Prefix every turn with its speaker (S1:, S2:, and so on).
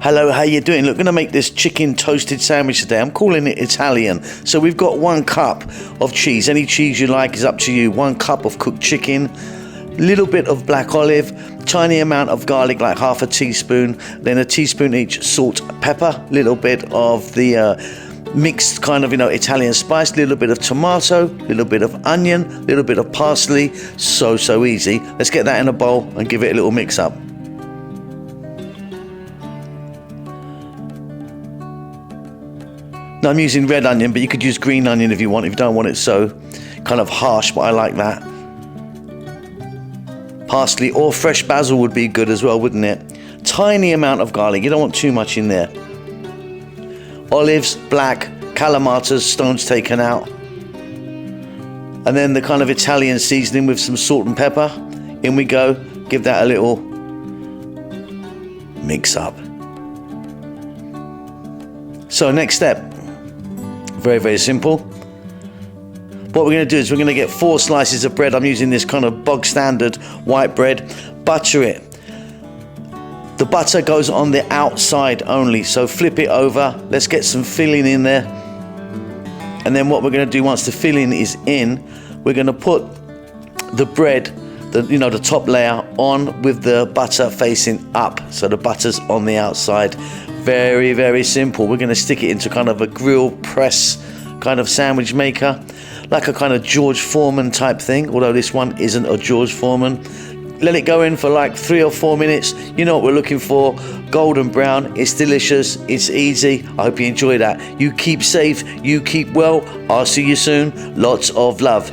S1: Hello, how you doing? Look, going to make this chicken toasted sandwich today. I'm calling it Italian. So we've got 1 cup of cheese. Any cheese you like is up to you. 1 cup of cooked chicken, little bit of black olive, tiny amount of garlic, like half a teaspoon, then a teaspoon each salt, pepper, little bit of the mixed kind of, Italian spice, little bit of tomato, little bit of onion, little bit of parsley. So easy. Let's get that in a bowl and give it a little mix up. Now I'm using red onion, but you could use green onion if you want, if you don't want it so kind of harsh, but I like that. Parsley or fresh basil would be good as well, wouldn't it? Tiny amount of garlic, you don't want too much in there. Olives, black, calamatas, stones taken out. And then the kind of Italian seasoning with some salt and pepper. In we go, give that a little mix up. So next step, very simple. What we're going to do is we're going to get 4 slices of bread. I'm using this kind of bog standard white bread. Butter it. The butter goes on the outside only, so flip it over. Let's get some filling in there. And then what we're going to do once the filling is in, we're going to put the bread, the top layer on with the butter facing up, so the butter's on the outside. Very simple. We're going to stick it into kind of a grill press kind of sandwich maker, like a kind of George Foreman type thing, although this one isn't a George Foreman. Let it go in for like 3 or 4 minutes. You know what we're looking for, golden brown. It's delicious, it's easy. I hope you enjoy that. You keep safe, you keep well. I'll see you soon. Lots of love.